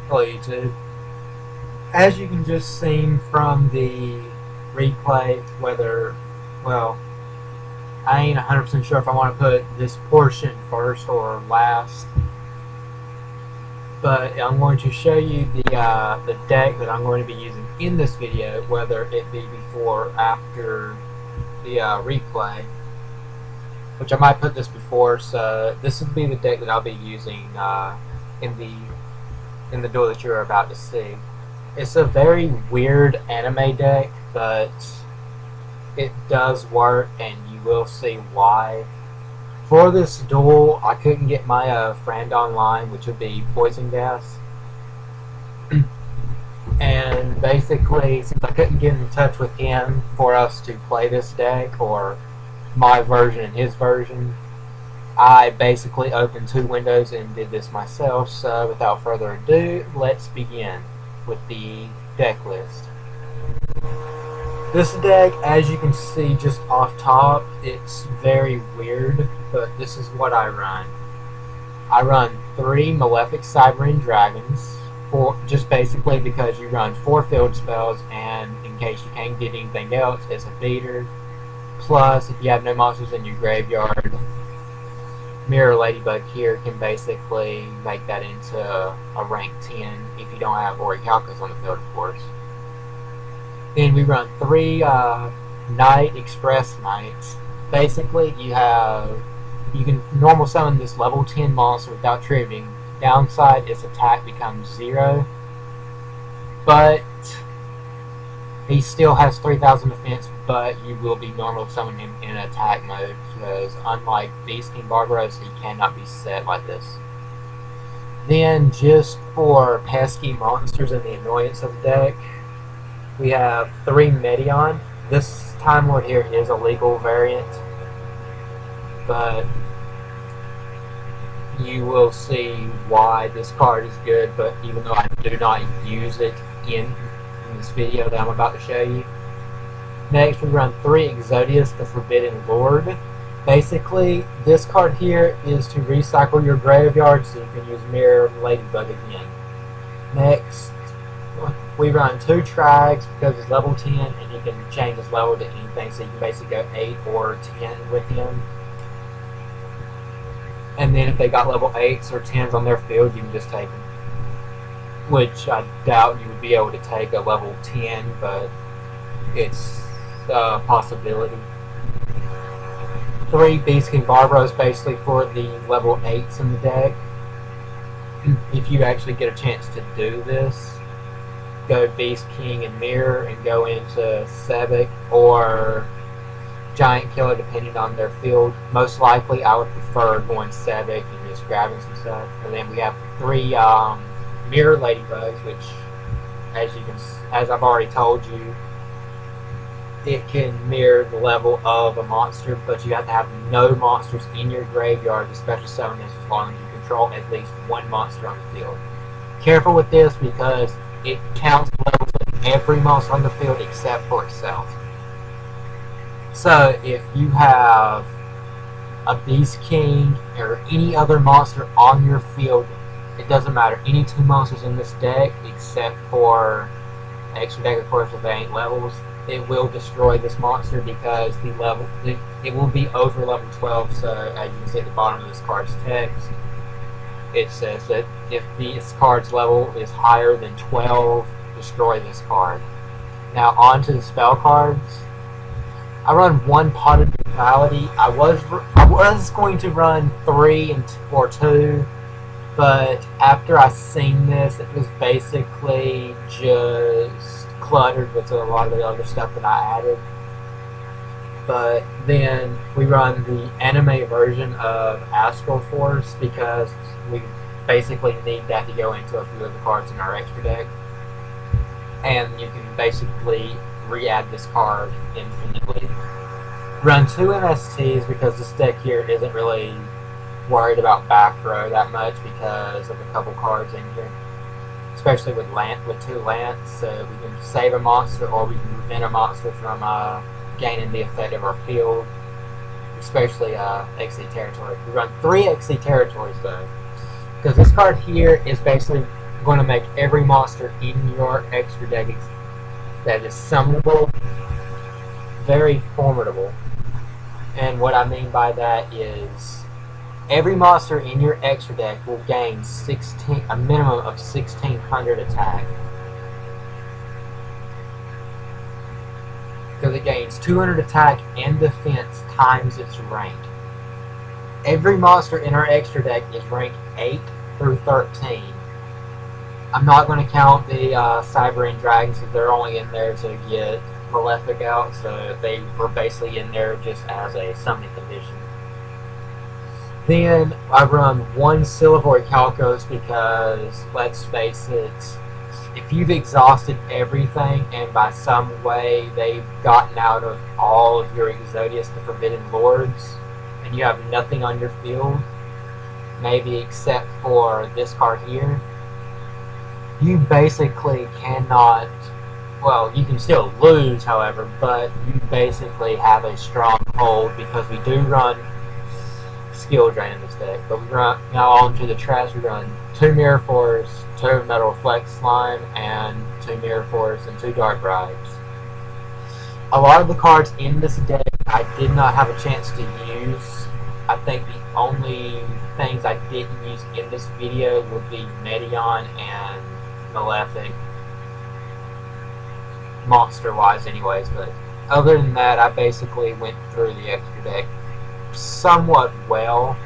Hello YouTube. As you can just see from the replay, well, I ain't 100% sure if I want to put this portion first or last, but I'm going to show you the deck that I'm going to be using in this video, whether it be before or after the replay, which I might put this before, so this would be the deck that I'll be using in the duel that you're about to see. It's a very weird anime deck, but it does work, and you will see why. For this duel, I couldn't get my friend online, which would be Poison Gas. And basically, since I couldn't get in touch with him for us to play this deck, or my version and his version, I basically opened two windows and did this myself. So without further ado, let's begin with the deck list. This deck, as you can see just off top, it's very weird, but this is what I run. I run 3 Malefic Cyberend Dragons, just basically because you run 4 field spells, and in case you can't get anything else, it's a beater. Plus, if you have no monsters in your graveyard, Mirror Ladybug here can basically make that into a rank 10 if you don't have Orichalcos on the field, of course. Then we run 3 Night Express Knights. Basically, you can normal summon this level 10 monster without triggering. Downside, its attack becomes 0, but he still has 3,000 defense, but you will be normal summoning him in attack mode, because unlike Beast King Barbaros, he cannot be set like this. Then, just for pesky monsters and the annoyance of the deck, we have 3 Medion. This Time Lord here is a legal variant, but you will see why this card is good, but even though I do not use it in this video that I'm about to show you. Next, we run 3 Exodius, the Forbidden Lord. Basically, this card here is to recycle your graveyard so you can use Mirror Ladybug again. Next, we run 2 Trags because it's level 10 and you can change his level to anything, so you can basically go 8 or 10 with him. And then if they got level 8s or 10s on their field, you can just take them. Which I doubt you would be able to take a level 10, but it's a possibility. 3 Beast King Barbaros basically for the level 8s in the deck. If you actually get a chance to do this, go Beast King and Mirror and go into Sebek or Giant Killer depending on their field. Most likely I would prefer going Sebek and just grabbing some stuff. And then we have 3 Mirror Ladybugs, which as I've already told you, it can mirror the level of a monster, but you have to have no monsters in your graveyard, especially summon this, as long as you control at least 1 monster on the field. Careful with this because it counts levels of every monster on the field except for itself. So if you have a Beast King or any other monster on your field, it doesn't matter, any 2 monsters in this deck except for extra deck, of course, with 8 levels, it will destroy this monster because it will be over level 12. So as you can see at the bottom of this card's text, it says that if this card's level is higher than 12, destroy this card. Now on to the spell cards. I run 1 Potted Brutality. I was going to run 3 or 2, but after I seen this, it was basically just cluttered with a lot of the other stuff that I added. But then we run the anime version of Astral Force because we basically need that to go into a few of the cards in our extra deck. And you can basically re-add this card infinitely. Run 2 MSTs because this deck here isn't really worried about back row that much because of a couple cards in here, especially with 2 Lance, so we can save a monster or we can prevent a monster from gaining the effect of our field, especially XC territory. We run 3 XC territories though, because this card here is basically I'm going to make every monster in your extra deck that is summonable very formidable. And what I mean by that is every monster in your extra deck will gain a minimum of 1,600 attack. Because it gains 200 attack and defense times its rank. Every monster in our extra deck is ranked 8 through 13. I'm not going to count the Cyberine Dragons if they're only in there to get Malefic out, so they were basically in there just as a summoning condition. Then I run one Sylavoid Calcos because, let's face it, if you've exhausted everything and by some way they've gotten out of all of your Exodius the Forbidden Lords, and you have nothing on your field, maybe except for this card here, you basically cannot, well, you can still lose, however, but you basically have a strong hold because we do run Skill Drain in this deck. But we run now on to the trash. We run 2 Mirror Force, 2 Metal Reflect Slime, and 2 Mirror Force and 2 Dark Rides. A lot of the cards in this deck I did not have a chance to use. I think the only things I didn't use in this video would be Medion and Malefic, monster-wise anyways, but other than that, I basically went through the extra deck somewhat well.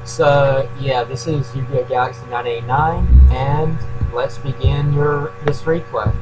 So, yeah, this is Yu-Gi-Oh! Galaxy 989, and let's begin this replay.